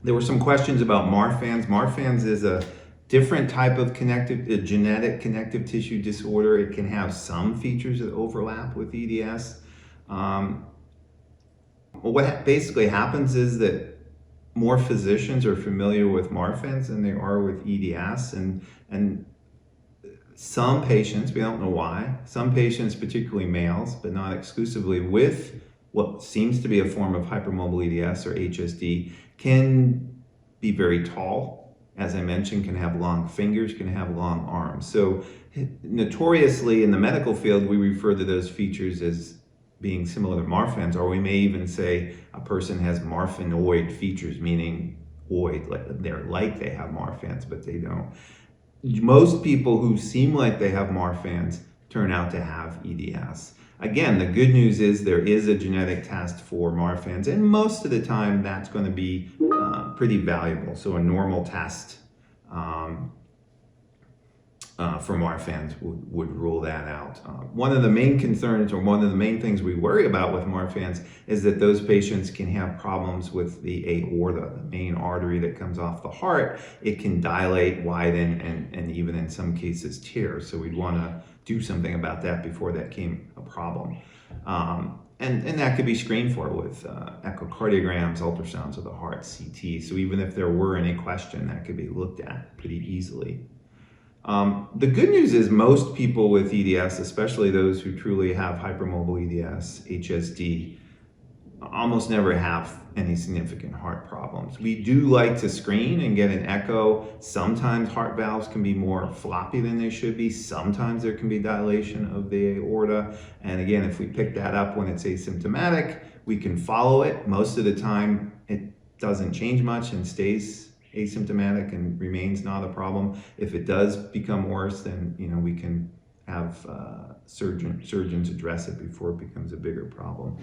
There were some questions about Marfans. Marfans is a different type of genetic connective tissue disorder. It can have some features that overlap with EDS. What basically happens is that more physicians are familiar with Marfans than they are with EDS, and some patients, we don't know why, some patients, particularly males, but not exclusively, with what seems to be a form of hypermobility EDS or HSD, can be very tall, as I mentioned, can have long fingers, can have long arms. So notoriously in the medical field, we refer to those features as being similar to Marfans, or we may even say a person has Marfanoid features, meaning oid, like they have Marfans, but they don't. Most people who seem like they have Marfans turn out to have EDS. Again, the good news is there is a genetic test for Marfans, and most of the time that's going to be pretty valuable. So a normal test for Marfans would rule that out. One of the main concerns, or one of the main things we worry about with Marfans, is that those patients can have problems with the aorta, the main artery that comes off the heart. It can dilate, widen, and even in some cases tear. So we'd want to do something about that before that became a problem. And that could be screened for with echocardiograms, ultrasounds of the heart, CT. So even if there were any question, that could be looked at pretty easily. The good news is most people with EDS, especially those who truly have hypermobile EDS, HSD, almost never have any significant heart problems. We do like to screen and get an echo. Sometimes heart valves can be more floppy than they should be. Sometimes there can be dilation of the aorta. And again, if we pick that up when it's asymptomatic, we can follow it. Most of the time, it doesn't change much and stays asymptomatic and remains not a problem. If it does become worse, then we can have surgeons address it before it becomes a bigger problem.